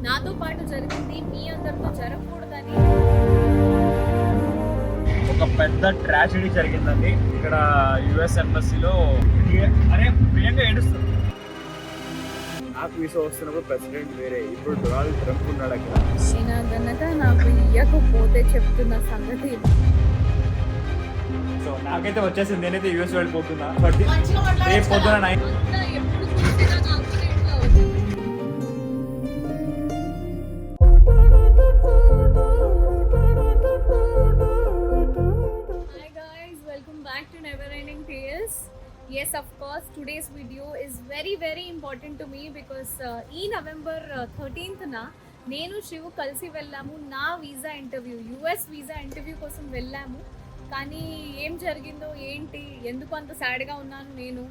నాతో పాటు జరిగింది మీ అందరితో జరగకూడదని ఒక పెద్ద ట్రాజడీ జరిగిందండి ఇక్కడ యుఎస్ ఎంబసీలో. అరే ప్రియాంక ఏడుస్తుంది. నాకు వీసా వస్తున్నప్పుడు ప్రెసిడెంట్ వేరే, ఇప్పుడు డొనాల్డ్ ట్రంప్ ఉన్నాడు అక్కడ. గనక నాకు ఇయ్యకపోతే చెప్తున్న సంగతి. సో నాకైతే వచ్చేసింది, నేనైతే యుఎస్ వెళ్ళిపోతున్నా. రేపు పొద్దున 9. Yes, of course, today's video is very important to me because ఈ November 13th నా నేను శివు కలిసి వెళ్ళాము నా visa interview, US visa interview కోసం వెళ్ళాము. కానీ ఏం జరిగిందో ఏంటి, ఎందుకు అంత సాడ్గా ఉన్నాను నేను,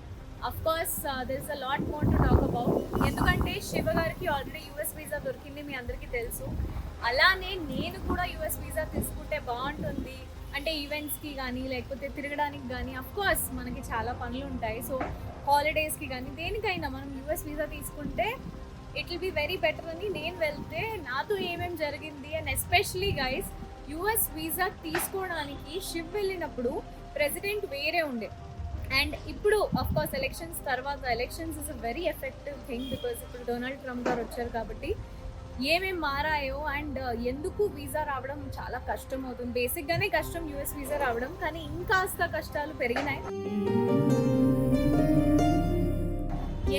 of course there is a lot more to talk about. ఎందుకంటే శివ గారికి ఆల్రెడీ యుఎస్ వీసా దొరికింది, మీ అందరికీ తెలుసు. అలానే నేను కూడా యుఎస్ వీసా తీసుకుంటే బాగుంటుంది అంటే ఈవెంట్స్కి కానీ లేకపోతే తిరగడానికి కానీ. అఫ్ కోర్స్ మనకి చాలా పనులు ఉంటాయి, సో హాలిడేస్కి కానీ దేనికైనా మనం యూఎస్ వీసా తీసుకుంటే it will be very better అని నేను వెళ్తే నాతో ఏమేమి జరిగింది. And especially guys, US visa తీసుకోవడానికి షిప్ వెళ్ళినప్పుడు ప్రెసిడెంట్ వేరే ఉండే. అండ్ ఇప్పుడు అఫ్ కోర్స్ ఎలక్షన్స్ తర్వాత, elections is a very effective thing because ఇప్పుడు డొనాల్డ్ ట్రంప్ గారు వచ్చారు కాబట్టి ఏమేమి మారాయో అండ్ ఎందుకు వీసా రావడం చాలా కష్టం అవుతుంది. బేసిక్గానే కష్టం యూఎస్ వీసా రావడం, కానీ ఇంకాస్త కష్టాలు పెరిగినాయి.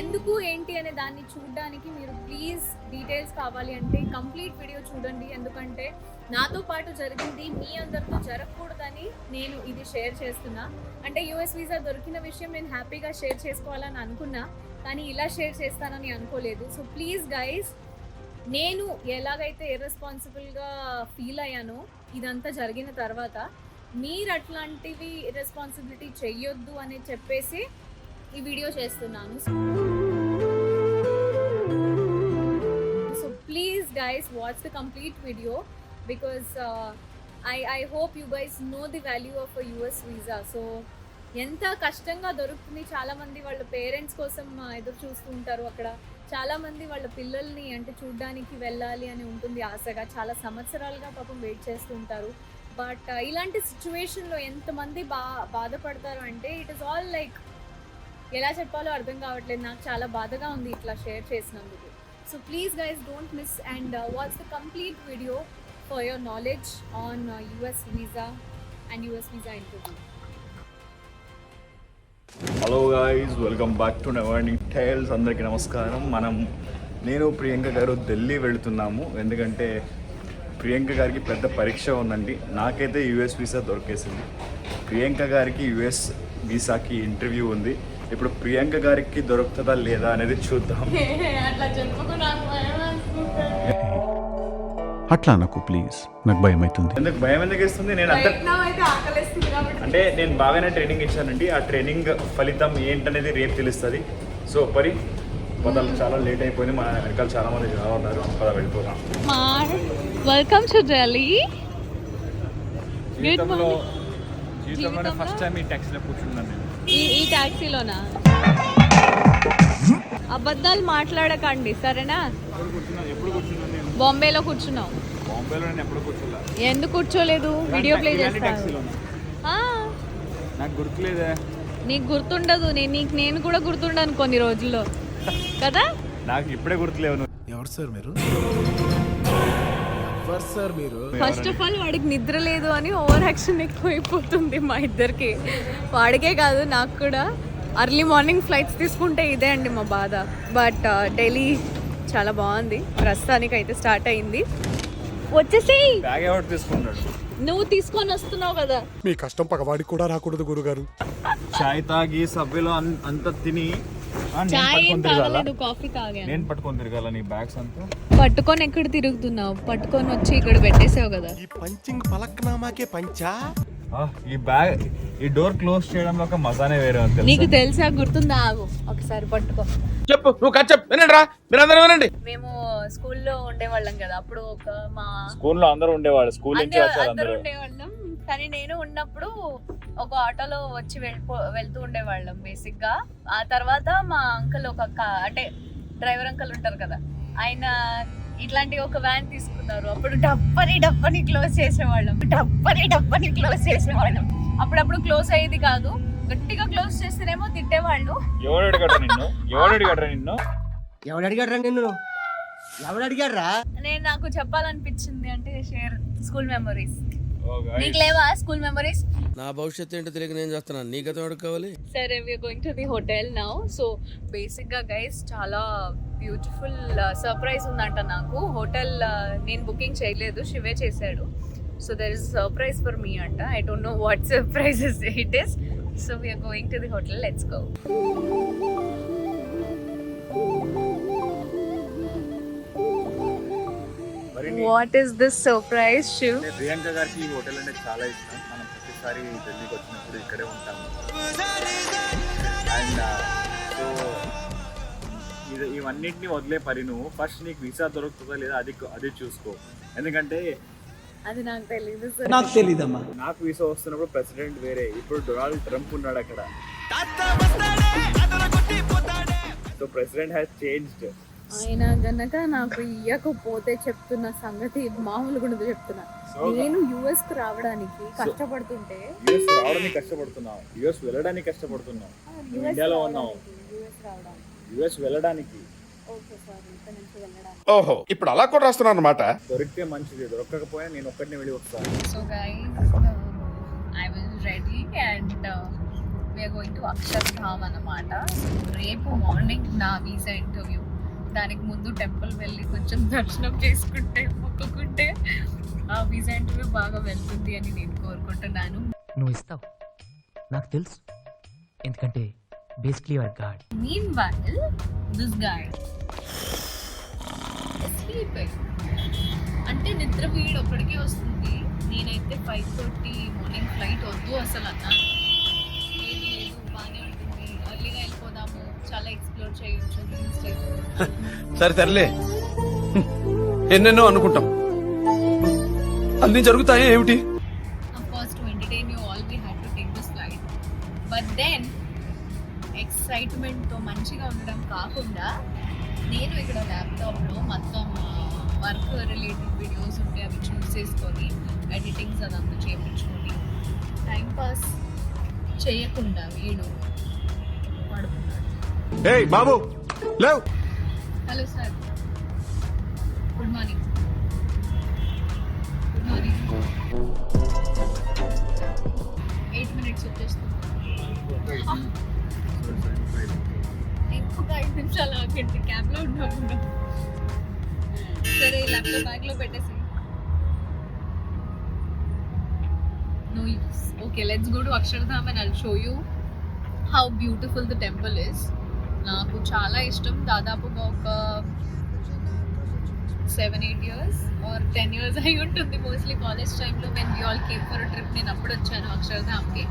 ఎందుకు ఏంటి అనే దాన్ని చూడడానికి మీరు ప్లీజ్ డీటెయిల్స్ కావాలి అంటే కంప్లీట్ వీడియో చూడండి. ఎందుకంటే నాతో పాటు జరిగింది మీ అందరితో జరగకూడదని నేను ఇది షేర్ చేస్తున్నా. అంటే యూఎస్ వీసా దొరికిన విషయం నేను హ్యాపీగా షేర్ చేసుకోవాలని అనుకున్నా, కానీ ఇలా షేర్ చేస్తానని అనుకోలేదు. సో ప్లీజ్ గైస్, నేను ఎలాగైతే ఇర్రెస్పాన్సిబుల్గా ఫీల్ అయ్యానో ఇదంతా జరిగిన తర్వాత, మీరు అట్లాంటివి ఇర్రెస్పాన్సిబిలిటీ చెయ్యొద్దు అని చెప్పేసి ఈ వీడియో చేస్తున్నాను. So please guys watch the complete video because I hope you guys know the value of a US visa. So ఎంత కష్టంగా దొరుకుతుంది, చాలామంది వాళ్ళ పేరెంట్స్ కోసం ఎదురు చూస్తూ ఉంటారు. అక్కడ చాలామంది వాళ్ళ పిల్లల్ని అంటే చూడ్డానికి వెళ్ళాలి అని ఉంటుంది ఆశగా, చాలా సంవత్సరాలుగా పాపం వెయిట్ చేస్తూ ఉంటారు. బట్ ఇలాంటి సిచ్యువేషన్లో ఎంతమంది బాధపడతారు అంటే ఇట్ ఇస్ ఆల్ లైక్ ఎలా చెప్పాలో అర్థం కావట్లేదు. నాకు చాలా బాధగా ఉంది ఇట్లా షేర్ చేసినందుకు. So please guys don't miss and watch the complete video for your knowledge on US visa and US visa interview. Hello guys, welcome back to neverending tales. అందరికీ నమస్కారం. నేను ప్రియాంక గారు ఢిల్లీ వెళుతున్నాము, ఎందుకంటే ప్రియాంక గారికి పెద్ద పరీక్ష ఉందండి. నాకైతే యుఎస్ వీసా దొరికేసింది, ప్రియాంక గారికి యుఎస్ వీసాకి ఇంటర్వ్యూ ఉంది. ఇప్పుడు ప్రియాంక గారికి దొరుకుతుందా లేదా అనేది చూద్దాం. అట్లా నాకు ప్లీజ్, నాకు భయం అవుతుంది. ఎందుకు భయం ఎందుకు ఇస్తుంది? అంటే నేను బాగానే ట్రైనింగ్ ఇచ్చానండి. ఆ ట్రైనింగ్ ఫలితం ఏంటనేది రేపు తెలుస్తుంది. సో పదాలు చాలా లేట్ అయిపోయింది, మా వెనకాల చాలా మంది చాలా ఉన్నారు. పద వెళ్ళిపోతాం. Welcome to Delhi. జీవితంలో ఫస్ట్ టైం ఈ ట్యాక్సీలో కూర్చున్నాను నేను. ఈ ట్యాక్సీలోనా? అబద్ధాలు మాట్లాడకండి సరేనా? ఎప్పుడు కూర్చున్నాను నేను? బాంబేలో కూర్చున్నావు. బాంబేలో నేను ఎప్పుడు కూర్చోలే. ఎందుకు కూర్చోలేదు? వీడియో ప్లే చేస్తాను. నాకు గుర్తులేదే. నీకు గుర్తుండదు, నేను కూడా గుర్తుండను కొన్ని రోజుల్లో కదా. నాకు ఇప్పుడే గుర్తులేవు. ఎవరు సార్ మీరు? ఎవరు సార్ మీరు? ఫస్ట్ ఆఫ్ ఆల్ వాడికి నిద్ర లేదు అని ఓవర్ యాక్షన్ ఎక్కువైపోతుంది మా ఇద్దరికి. వాడికే కాదు నాకు కూడా. అర్లీ మార్నింగ్ ఫ్లైట్స్ తీసుకుంటే ఇదే అండి మా బాధ. బట్ ఢిల్లీ చాలా బాగుంది, ప్రస్తుతానికి అయితే స్టార్ట్ అయింది. వచ్చేసి బ్యాగ్ ఎవరు తీసుకున్నాడు? నువ్వు తీసుకొని వస్తున్నావు కదా. మీ కష్టం పగవాడికి కూడా రాకూడదు గురుగారు. చాయ్ తాగి సభ్యులు అంత తిని కాఫీ తాగాను. నేను పట్టుకొని తిరగాల నీ బ్యాగ్స్ అంతా? పట్టుకొని ఎక్కడ తిరుగుతున్నావు? పట్టుకొని వచ్చి ఇక్కడ పెట్టేసావు కదా. ఈ పంచింగ్ పలక్నామాకే పంచా. ఈ బ్యాగ్, ఈ డోర్ క్లోజ్ చేయడంలో ఒక మజానే వేరే ఉంది. నీకు తెలుసా? గుర్తుందా? ఆగు ఒకసారి పట్టుకో. చెప్పు, నువ్వు చెప్పు. వినండి రా, మీరందరూ వినండి. మేము స్కూల్లో ఉండేవాళ్ళం కదా అప్పుడు. మా స్కూల్లో అందరూ ఉండేవాళ్ళు, స్కూల్ నుంచి వచ్చారు అందరూ ఉండేవాళ్ళం. కానీ నేను ఉన్నప్పుడు ఒక ఆటోలో వచ్చి వెళ్తూ ఉండేవాళ్ళం బేసిక్ గా. ఆ తర్వాత మా అంకుల్ అంటే డ్రైవర్ అంకుల్ ఉంటారు కదా, ఆయన ఇట్లాంటి ఒక వ్యాన్ తీసుకున్నారు. అప్పుడు డబ్బని క్లోజ్ చేసేవాళ్ళం. అప్పుడప్పుడు క్లోజ్ అయ్యేది కాదు, గట్టిగా క్లోజ్ చేస్తేనేమో తిట్టేవాళ్ళు. ఎవడు అడిగాడ్రా నిన్ను నేను నాకు చెప్పాలనిపించింది అంటే షేర్ స్కూల్ మెమరీస్. నీకు లేవా స్కూల్ మెమరీస్? నా భవిష్యత్తు ఏంటో తెలియక నేను చేస్తున్నాను, నీ గతం ఎవరికి కావాలి? సరే, we're going to the hotel now. So బేసిక్గా గైస్ చాలా బ్యూటిఫుల్ సర్ప్రైజ్ ఉందంట నాకు. హోటల్ నేను బుకింగ్ చేయలేదు, శివే చేశాడు. So there is surprise for me అంట. I don't know what surprise it is. So we're going to the hotel, let's go. What is this surprise Shiv? Priyanka గారికి ఈ హోటల్ అంటే చాలా ఇష్టం. మనం ప్రతిసారి ఢిల్లీకి వచ్చినప్పుడు ఇక్కడే ఉంటాము. అండ్ సో ఇవన్నింటినీ వదిలే పరి నువ్వు ఫస్ట్ నీకు వీసా దొరుకుతుందా లేదా అది చూసుకో. ఎందుకంటే అది నాకు తెలియదు. నాకు తెలీదమ్మా. నాకు వీసా వస్తున్నప్పుడు ప్రెసిడెంట్ వేరే, ఇప్పుడు డొనాల్డ్ ట్రంప్ ఉన్నాడు అక్కడ. So president has changed. ఆయన గనక నాకు ఇయ్యకపోతే చెప్తున్న సంగతి మామూలు కూడా చెప్తున్నా. నేను యుఎస్ కు రావడానికి కష్టపడుతుంటే యుఎస్ రావడానికి కష్టపడుతున్నావు, యుఎస్ వెళ్ళడానికి కష్టపడుతున్నావు. నువ్వు ఇండియాలో ఉన్నావు, యుఎస్ వెళ్ళడానికి. ఓహో, ఇప్పుడు అలా కూడా రాస్తున్నాను అన్నమాట. దొరికితే మంచిది, దొరకకపోయినా నేను ఒక్కడిని వెళ్ళి వస్తాను. So guys, I was ready and we're going to Akshardham అన్నమాట. రేపు మార్నింగ్ నా వీసా ఇంటర్వ్యూ. దానికి ముందు టెంపుల్ వెళ్ళి కొంచెం దర్శనం చేసుకుంటే మొక్కుకుంటే ఆ వీసా ఇంటర్వ్యూ బాగా వెళ్తుంది అని నేను కోరుకుంటున్నాను. నువ్వు ఇస్తావు, నాకు తెలుసు, ఎందుకంటే basically your God. Meanwhile, this guy is sleeping. అంటే నిద్ర వీడు ఒక్కడికే వస్తుంది. నేనైతే 5:30 మార్నింగ్ ఫ్లైట్ వద్దు అసలు అన్నా. లేదు బాగానే ఉంటుంది, ఎర్లీగా వెళ్ళిపోదాము, చాలా ఎక్స్ప్లోర్ చేయొచ్చు, హిల్స్ చేయొచ్చు. సరే తరలే, ఎన్నెన్నో అనుకుంటాం, అన్ని జరుగుతాయి ఏమిటి? Of course, to entertain you all, we had to take this flight. But then ఎక్సైట్మెంట్తో మంచిగా ఉండడం కాకుండా నేను ఇక్కడ ల్యాప్టాప్లో మొత్తం వర్క్ రిలేటెడ్ వీడియోస్ ఉంటే అవి చూస్ చేసుకొని ఎడిటింగ్స్ అదంతా చేయించుకొని టైంపాస్ చేయకుండా వీడు పడుకున్నాడు. ఏయ్ బాబు లేవ్. Hello sir, good morning. Good morning. 8 minutes వచ్చేస్తుంది. ఇంకొక 5 నిమిషాలు ఆగండి, క్యాబ్లో ఉన్నాము. సరే, ల్యాప్టాప్ బ్యాగ్లో పెట్టేసి. No use. Okay, let's go to Akshardham and I'll show you how beautiful the temple is. నాకు చాలా ఇష్టం. దాదాపుగా ఒక 7-8 years or 10 years అయి ఉంటుంది. మోస్ట్లీ కాలేజ్ టైంలో when we all came for trip, నేను అప్పుడు వచ్చాను అక్షర్ధామ్కి.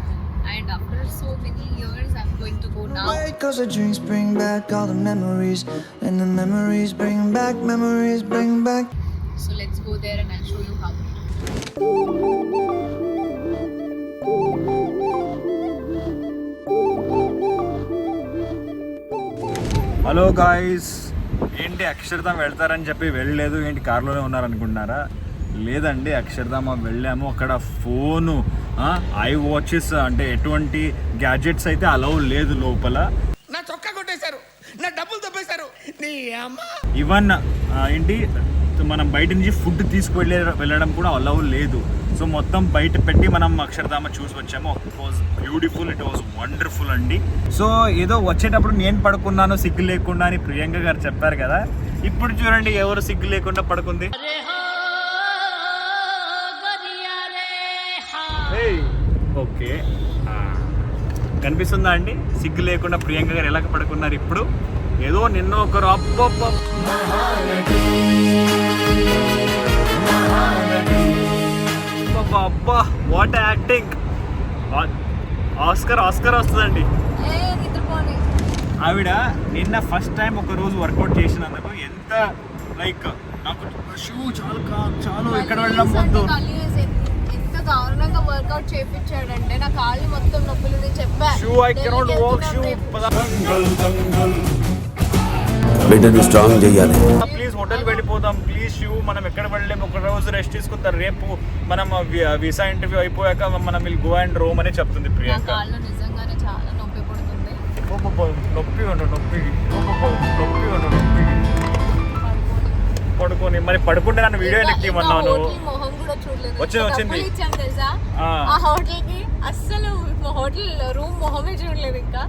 And after so many years, I'm going to go now. Cause the drinks bring back all the memories, and the memories bring back, memories bring back. So let's go there and I'll show you how. Hello guys, ఏంటి అక్షర్ధామ్ వెళ్తారని చెప్పి వెళ్ళలేదు, ఏంటి కార్లోనే ఉన్నారనుకుంటున్నారా? లేదండి, అక్షర్ధామ్ వెళ్ళాము. అక్కడ phone, I watches అంటే ఎటువంటి గ్యాడ్జెట్స్ అయితే అలౌ లేదు లోపల. నా చొక్కా కొట్టేశారు, నా డబ్బులు తప్పేశారు. ఈవెన్ ఏంటి మనం బయట నుంచి ఫుడ్ వెళ్ళడం కూడా అలౌ లేదు. సో మొత్తం బయట పెట్టి మనం అక్షర్ధామ చూసి వచ్చాము. It was beautiful, it was wonderful అండి. సో ఏదో వచ్చేటప్పుడు నేను పడుకున్నాను సిగ్గు లేకుండా అని ప్రియాంక గారు చెప్పారు కదా. ఇప్పుడు చూడండి ఎవరు సిగ్గు లేకుండా పడుకుంది. ఓకే, కనిపిస్తుందా అండి సిగ్గు లేకుండా ప్రియాంక గారు ఎలా పడుకున్నారు ఇప్పుడు? ఏదో నిన్న ఒకరు అబ్బా వాట్ యాక్టింగ్. ఆస్కర్ వస్తుందండి. ఆవిడ నిన్న ఫస్ట్ టైం ఒక రోజు వర్కౌట్ చేసినందుకు ఎంత లైక్ నాకు షూ చాలు ఎక్కడ వెళ్ళడం ముందు ఎంత దారుణంగా వర్కౌట్ చేయించాడంటే నా కాళ్ళు మొత్తం నొప్పులు. చెప్పా shoe I cannot walk shoe. బిడ్డని స్ట్రాంగ్ చేయాలి. ప్లీజ్ హోటల్ వెళ్ళిపోదాం ప్లీజ్ శివ్, మనం ఎక్కడ వెళ్ళలేము, ఒక రోజు రెస్ట్ తీసుకుంటారు, రేపు మనం వీసా ఇంటర్వ్యూ అయిపోయాక మనం విల్ గో అండ్ రోమ్ అని చెప్తుంది నా ప్రియాంక. కాళ్ళు నిజంగానే చాలా నొప్పి పడుతుంది. నొప్పి ఉండు నొప్పి నొప్పి ఉండు నొప్పి పడుకొని మరి పడుకుంటే నన్ను వీడియో ఎందుకు తీయమన్నావు నువ్వు? మొహం కూడా చూడలేదు. వచ్చింది. డబ్బులు ఇచ్చాం తెలుసా ఆ హోటల్ కి, అస్సలు హోటల్ రూమ్ మొహమే చూడలేదు ఇంకా.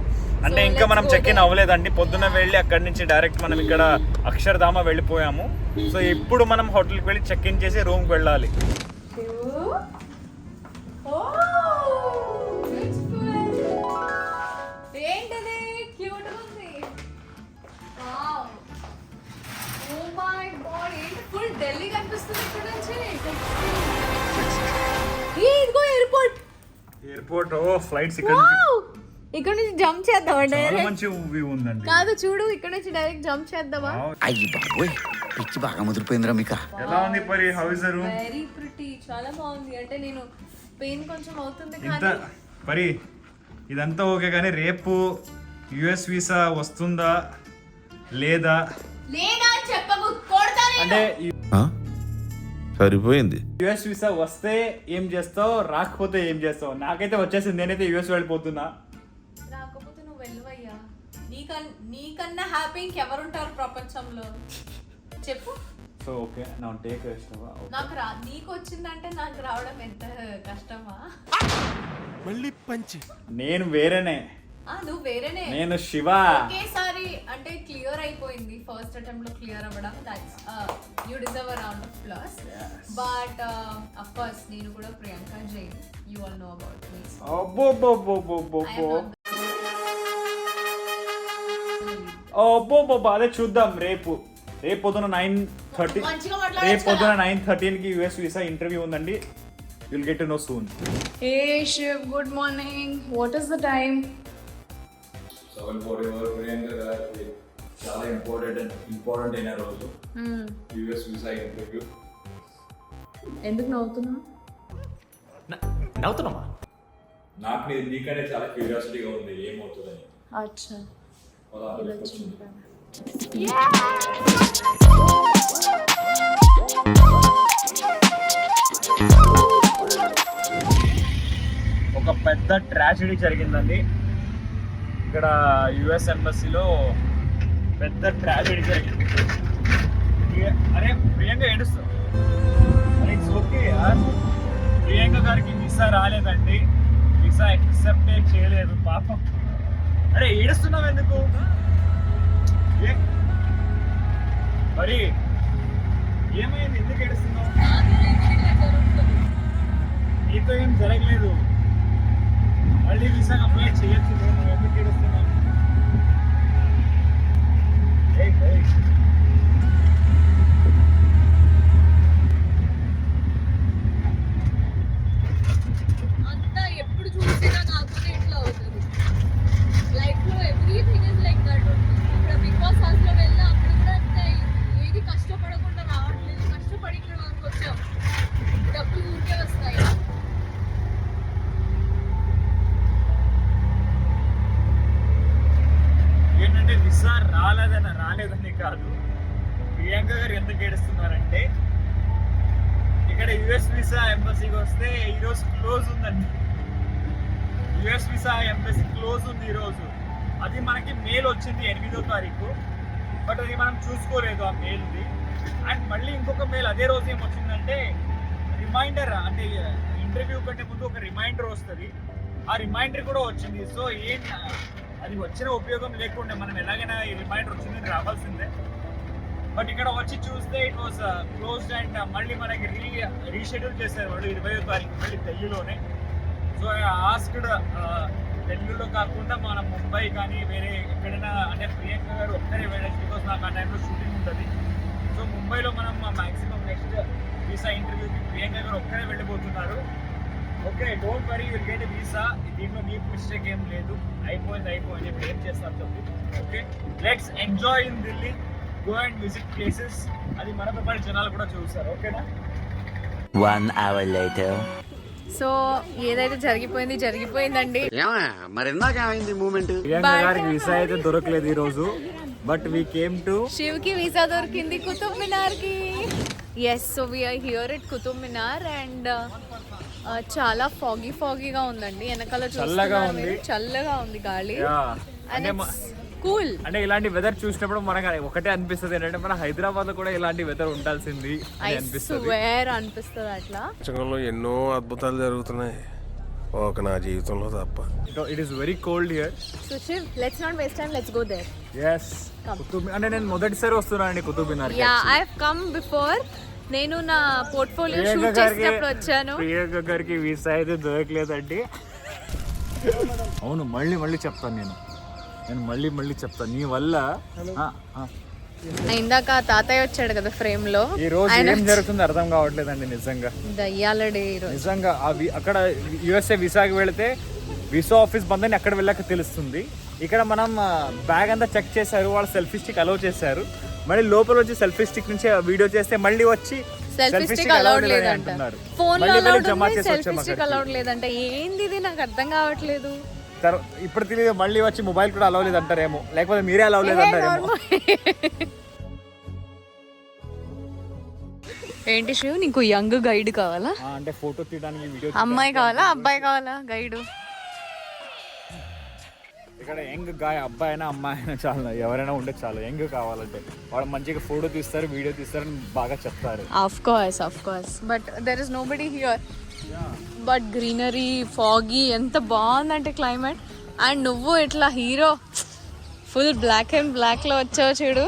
అంటే ఇంకా మనం చెక్ ఇన్ అవ్వలేదండి, పొద్దున్న వెళ్ళి అక్కడి నుంచి డైరెక్ట్ మనం ఇక్కడ అక్షర్ధామ వెళ్ళిపోయాము. సో ఇప్పుడు మనం హోటల్కి వెళ్ళి చెక్ ఇన్ చేసి రూమ్కి వెళ్ళాలి. ఏంటది క్యూట్ ఉంది. ఓ మై గాడ్, ఏంటి ఫుల్ ఢిల్లీ కనిపిస్తుంది ఇక్కడ నుంచి. ఇదిగో ఎయిర్పోర్ట్. ఎయిర్పోర్ట్ ఫ్లైట్స్ ఇక్కడ నుంచి ఇక్కడ నుంచి జంప్ చేద్దామా చాలా డైరెక్ట్? మంచి వ్యూ ఉందండి. కాదు చూడు, ఇక్కడ నుంచి డైరెక్ట్ జంప్ చేద్దామా? అయ్యి బాబోయ్, పిచ్చి బాగా ముదిరిపోయిందిరా మీకు. ఎలా ఉంది పరి, how is the room? Very pretty, చాలా బాగుంది. అంటే నేను పెయిన్ కొంచెం అవుతుంది ఇంత కానీ పరి ఇదంతా ఓకే, కానీ రేపు యుఎస్ వీసా వస్తుందా లేదా లేదా చెప్పకు, కొడతా నేను. అంటే సరిపోయింది. యుఎస్ వీసా వస్తే ఏం చేస్తావు, రాకపోతే ఏం చేస్తావు? నాకైతే వచ్చేసింది, నేనైతే యుఎస్ వెళ్ళిపోతున్నా. రాకపోతే నువ్వు వెళ్ళవయ్యా. నీకన్నా హ్యాపీ ఇంకెవరుంటారు ప్రపంచంలో చెప్పు. సో ఓకే నా టేక్ నాకు నీకు వచ్చిందంటే నాకు రావడం ఎంత కష్టమా? మళ్ళీ పంచి. నేను వేరేనే, నువ్వు వేరేనే. నేను శివ. ఒకేసారి అంటే క్లియర్ అయిపోయింది, ఫస్ట్ అటెంప్ట్ లో క్లియర్ అవ్వడం. That's you deserve a round of plus. But of course నేను కూడా Priyanka Jain, you all know about me. అదే చూద్దాం రేపు పొద్దున 9:30. మంచిగా రేపు పొద్దున 9:13కి యుఎస్ వీసా ఇంటర్వ్యూ ఉందండి. Will get to know soon. Hey Shiv, good morning. What is the time? 7:40 Priyanka గారికి చాలా ఇంపార్టెంట్ అయిన రోజు యుఎస్ వీసా ఇంటర్వ్యూ. ఎందుకు నవ్వుతున్నావు? నవ్వుతున్నామా? నాకు నీకంటే చాలా క్యూరియాసిటీగా ఉంది ఏమవుతుందని. అచ్చా, ఒక పెద్ద ట్రాజెడీ జరిగిందండి ఇక్కడ యుఎస్ ఎంబసీలో. పెద్ద ట్రాజెడీ జరిగింది. అరే ప్రియాంక ఏడుస్తా. అరే ఇట్స్ ఓకే యార్, ప్రియాంక గారికి వీసా రాలేదండి, వీసా యాక్సెప్ట్ చేయలేదు పాపం. అరే ఏడుస్తున్నావు ఎందుకు? మరి ఏమైంది, ఎందుకు ఏడుస్తున్నావు? నీతో ఏం జరగలేదు, మళ్ళీ వీసా అప్లై చేయొచ్చు, నేను ఎందుకు ఏడుస్తున్నాను? అంతా ఎప్పుడు చూసినా నాకు ఇట్లా అవుతుంది. లైఫ్ లో ఎవ్రీథింగ్ ఇస్ లైక్ దట్. ఇక్కడ బిగ్ బాస్ హౌస్ లో వెళ్ళినా అక్కడ కూడా అంతే. ఏది కష్టపడకుండా రావట్లేదు, కష్టపడి ఇక్కడ వరకు వచ్చాం, డబ్బులు ఊరికే వస్తాయి. ఏంటంటే వీసా రాలేదని కాదు, ప్రియాంక గారు ఎందుకు ఏడుస్తున్నారంటే ఇక్కడ యుఎస్ వీసా ఎంబసీకి వస్తే ఈరోజు క్లోజ్ ఉందండి. యుఎస్ వీసా ఎంబసీ క్లోజ్ ఉంది ఈరోజు. అది మనకి మెయిల్ వచ్చింది 8వ తారీఖు, బట్ అది మనం చూసుకోలేదు ఆ మెయిల్ది. అండ్ మళ్ళీ ఇంకొక మెయిల్ అదే రోజు ఏమొచ్చిందంటే రిమైండర్, అంటే ఇంటర్వ్యూ కంటే ముందు ఒక రిమైండర్ వస్తుంది, ఆ రిమైండర్ కూడా వచ్చింది. సో అది వచ్చిన ఉపయోగం లేకుండా మనం ఎలాగైనా ఈ రిమైండర్ వచ్చింది రావాల్సిందే. బట్ ఇక్కడ వచ్చి చూస్తే ఇట్ వాస్ క్లోజ్డ్ అండ్ మళ్ళీ మనకి రీషెడ్యూల్ చేశారు వాళ్ళు 20వ తారీఖు మళ్ళీ ఢిల్లీలోనే. సో ఆస్క్డ్ ఢిల్లీలో కాకుండా మనం ముంబై కానీ వేరే ఎక్కడైనా, అంటే ప్రియాంక గారు ఒక్కరే వెళ్ళచ్చు, బికాస్ నాకు ఆ టైంలో షూటింగ్ ఉంటుంది. సో ముంబైలో మనం మ్యాక్సిమం నెక్స్ట్ వీసా ఇంటర్వ్యూకి ప్రియాంక గారు ఒక్కరే వెళ్ళిపోతున్నారు. Okay don't worry, will get visa. దీంట్లో నీ మిస్టేక్ ఏం లేదు, అయిపోయింది ఇప్పుడు ఏం చేస్తాం చెప్పు. Okay let's enjoy in Delhi, go and visit places. అది మనతో పాటు జనాలు కూడా చూస్తారు. ఓకేనా? 1 hour later. సో ఏదైతే జరిగిపోయిందండి. మరి ఇందాక ఏమైంది మూమెంట్? ప్రియాంక గారికి వీసా అయితే దొరకలేదు ఈ రోజు. బట్ వీ కేమ్ టు శివ్కి వీసా దొరికింది కుతుబ్ మినార్కి. Yes, so we're here at Qutub Minar and చాలా ఫాగీగా ఉందండి. వెనకాల చల్లగా చూస్తున్నారు ఉంది. మీరు, చల్లగా ఉంది గాలి. అంటే కూల్. అంటే ఇలాంటి వెదర్ చూసినప్పుడు మనకు ఒకటే అనిపిస్తుంది ఏంటంటే మన హైదరాబాద్ లో కూడా ఇలాంటి వెదర్ ఉండాల్సింది అని అనిపిస్తుంది. స్వేర్ అనిపిస్తుంది అట్లా. ప్రపంచంలో ఎన్నో అద్భుతాలు జరుగుతున్నాయి, ఒక నా జీవితంలో తప్ప. It is very cold here. So Shiv, let's not waste time, let's go there. Yes, అంటే నేను మొదటిసారి వస్తున్నానండి Qutub Minar. Yeah, I have come before. నేను నా పోర్ట్ఫోలియో షూట్ చేసినప్పుడు వచ్చాను. ప్రియాంక గారికి వీసా అయితే దొరకలేదండి. అవును, మళ్ళీ చెప్తాను నేను మళ్ళీ చెప్తాను నీ వల్ల. ఇందాక తాతయ్య వచ్చాడు కదా ఫ్రేమ్ లో. ఈ రోజు ఏం జరుగుతుందో అర్థం కావట్లేదండి నిజంగా. దయ్యాల డే ఈరోజు. నిజంగా అక్కడ యుఎస్ఏ వీసాకి వెళితే వీసా ఆఫీస్ బంద్ అని అక్కడ వెళ్ళాక తెలుస్తుంది. ఇక్కడ మనం బ్యాగ్ అంతా చెక్ చేశారు, వాళ్ళు సెల్ఫీ స్టిక్ అలౌ చేశారు. మళ్ళీ లోపల వచ్చి సెల్ఫీ స్టిక్ నుంచి వీడియో చేస్తే మళ్ళీ వచ్చి సెల్ఫీ స్టిక్ అలౌడ్ లేదంట. అంటున్నారు. ఫోన్ లో మళ్ళీ అలౌడ్ జమా ఉంది, చేసి సెల్ఫీ వచ్చాము స్టిక్ అలౌడ్ లేదంట. ఏంది ఇది, నాకు అర్థం కావట్లేదు. ఇప్పుడు తెలియదు, మళ్ళీ వచ్చి మొబైల్ కూడా అలౌ లేదు అంటారేమో, లేకపోతే మీరే అలౌ లేదు అంటారేమో. ఏంటి శివ్, నీకు యంగ్ గైడ్ కావాలా? అంటే ఫోటో తీయడానికి, వీడియో అమ్మాయి కావాలా అబ్బాయి కావాలా గైడ్? ఇక్కడ యంగ్ గాయ, అబ్బాయి అయినా అమ్మాయి అయినా చాలా, ఎవరైనా ఉండే చాలా. యంగ్ కావాలంటే వాళ్ళు మంచిగా ఫోటో తీస్తారు, వీడియో తీస్తారని బాగా చెప్తారు. Of course but there is nobody here. But greenery, foggy, ఎంత బాగుందంటే క్లైమేట్. అండ్ నువ్వు ఇట్లా hero full black and black లో వచ్చావు చూడు.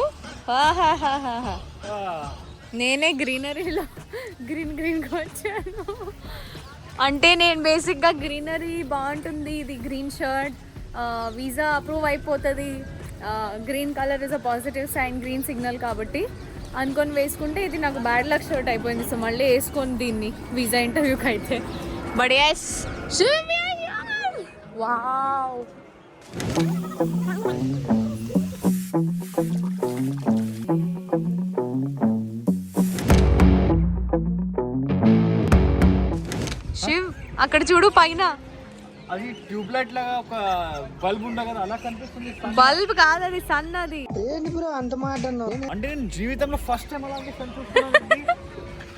నేనే గ్రీనరీలో గ్రీన్గా వచ్చాను. అంటే నేను బేసిక్గా గ్రీనరీ బాగుంటుంది, ఇది గ్రీన్ షర్ట్, వీసా అప్రూవ్ అయిపోతుంది, green colour is a positive sign, green signal కాబట్టి అనుకొని వేసుకుంటే ఇది నాకు బ్యాడ్ లక్ షర్ట్ అయిపోయింది. సో మళ్ళీ వేసుకొని దీన్ని వీసా ఇంటర్వ్యూకి అయితే. But yes, wow. శివ్, అక్కడ చూడు పైన. అది ట్యూబ్ లైట్ లాగా ఒక బల్బ్ ఉందా కదా, అలా కనిపిస్తుంది. బల్బ్ కాదు, అది సన్. అది అంటే నేను జీవితంలో ఫస్ట్ టైం అలాగే సన్ చూస్తున్నాను.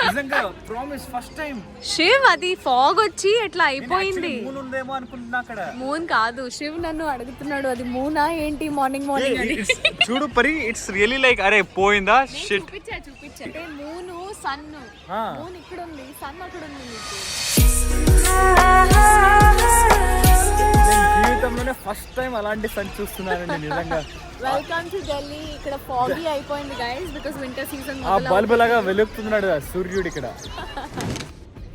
నిజంగా ప్రామిస్, ఫస్ట్ టైం. శివ్, అది ఫాగ్ వచ్చి ఎట్లా అయిపోయింది. మూన్ ఉందేమో అనుకుంటున్నా అక్కడ. మూన్ కాదు శివ్, నన్ను అడుగుతున్నాడు అది మూనా ఏంటి మార్నింగ్ అని. చూడు పరి, ఇట్స్ రియల్లీ లైక్ అరే పోయిందా షిట్. చూపించా అంటే మూను సన్. మూన్ ఇక్కడ ఉంది, సన్ అక్కడ ఉంది. జీవితంలోనే ఫస్ట్ టైం అలాంటి సన్ చూస్తున్నానండి నిజంగా. Welcome to Delhi. ఇక్కడ ఫాగీ అయిపోయింది గైస్ బికాజ్ వింటర్ సీజన్. ఆ బల్బ్ లాగా వెలుగుతున్నాడు సూర్యుడు ఇక్కడ.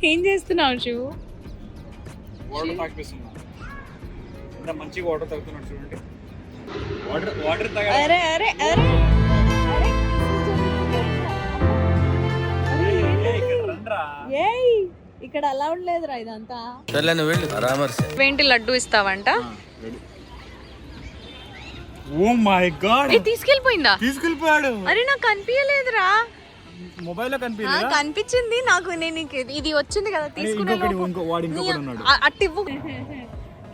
ఏం చేస్తున్నావు శివ్? వాటర్ తాగిస్తున్నా. ఎంత మంచిగా వాటర్ తాగుతున్నాడు చూడండి. వాటర్ తాగా. అరే అరే అరే అరే, ఏయ్ ఇక్కడ అలా ఉండలేదురా ఇదంతా. ఏంటి లడ్డు ఇస్తావంట? ఓ మై గాడ్, తీసుకెళ్ళిపోయిందా? తీసుకెళ్ళిపోయాడు. అరే నాకు కనిపించలేదురా. మొబైల్లో కనిపించలేదా? కనిపించింది నాకు. నేను ఇది వచ్చింది కదా తీసుకునే అట్టివ్వు.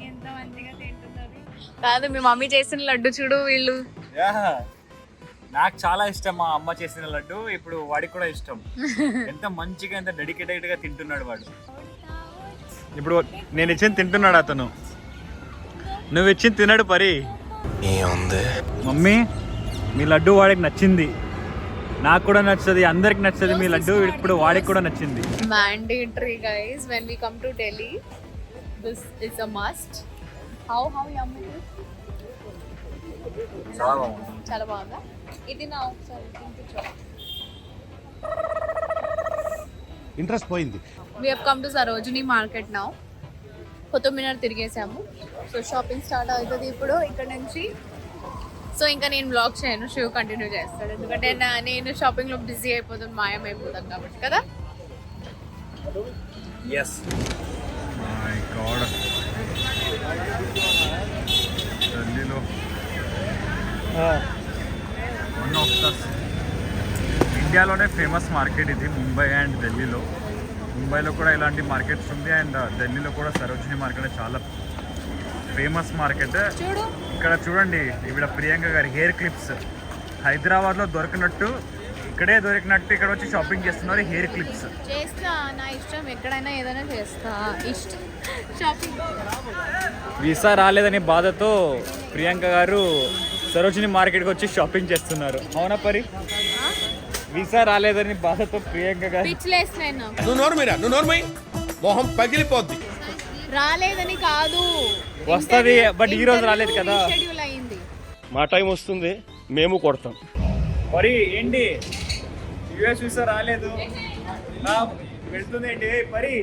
ఎంత మంచిగా తింటున్నది కాదు, మీ మమ్మీ చేసిన లడ్డు చూడు. వీళ్ళు నాకు చాలా ఇష్టం మా అమ్మ చేసిన లడ్డు. ఇప్పుడు వాడికి కూడా ఇష్టం. ఎంత మంచిగా, ఎంత డెడికేటెడ్ గా తింటున్నాడు వాడు. ఇప్పుడు నేను ఇచ్చింది తింటున్నాడు అతను. నువ్వు ఇచ్చింది తిన్నాడు పరి. మమ్మీ, మీ లడ్డు వాడికి నచ్చింది, నాకు కూడా నచ్చుతుంది, అందరికి నచ్చుతుంది మీ లడ్డు. ఇప్పుడు వాడికి కూడా నచ్చింది. Mandatory guys, when we come to Delhi, this is a must. How yummy it is. చాలా బాగుందా? ఇది నా ఒకసారి తినిపించు. ఇంట్రెస్ట్ పోయింది. We have come to Sarojini market now. Qutub Minar తిరిగేసాము. సో షాపింగ్ స్టార్ట్ అవుతుంది ఇప్పుడు ఇక్కడ నుంచి. సో ఇంకా నేను బ్లాగ్ చేయను, షో కంటిన్యూ చేస్తాడు. ఎందుకంటే నేను షాపింగ్లో బిజీ అయిపోతాను, మాయం అయిపోతాను కాబట్టి కదా. ఎస్ మై గాడ్, ఢిల్లీలో వన్ ఆఫ్ ద ఇండియాలోనే ఫేమస్ మార్కెట్ ఇది, ముంబై అండ్ ఢిల్లీలో. ముంబైలో కూడా ఇలాంటి మార్కెట్స్ ఉంది అండ్ ఢిల్లీలో కూడా సరోజిని మార్కెట్ చాలా ఫేమస్ మార్కెట్. ఇక్కడ చూడండి, ఇక్కడ ప్రియాంక గారి హెయిర్ క్లిప్స్ హైదరాబాద్లో దొరికినట్టు ఇక్కడే దొరికినట్టు ఇక్కడ వచ్చి షాపింగ్ చేస్తున్నారు హెయిర్ క్లిప్స్. చేస్తా, నా ఇష్టం, ఎక్కడైనా ఏదైనా చేస్తా, ఇష్టం షాపింగ్. వీసా రాలేదని బాధతో ప్రియాంక గారు సరోజిని మార్కెట్కి వచ్చి షాపింగ్ చేస్తున్నారు. అవునా పరి? వీసా రాలేదని బాధతో ప్రియాంక గారు పిచ్చిలేస్తున్నాయి నాకు. నువ్వు నోర్మై మొహం పగిలిపోద్ది. రాలేదని కాదు, వస్తుంది, బట్ ఈ రోజు రాలేదు కదా. షెడ్యూల్ అయింది. మా టైం వస్తుంది, మేము కొడతాం. మరి ఏంటి యుఎస్ వీసా రాలేదు, వెళ్తుంది ఏంటి పరి?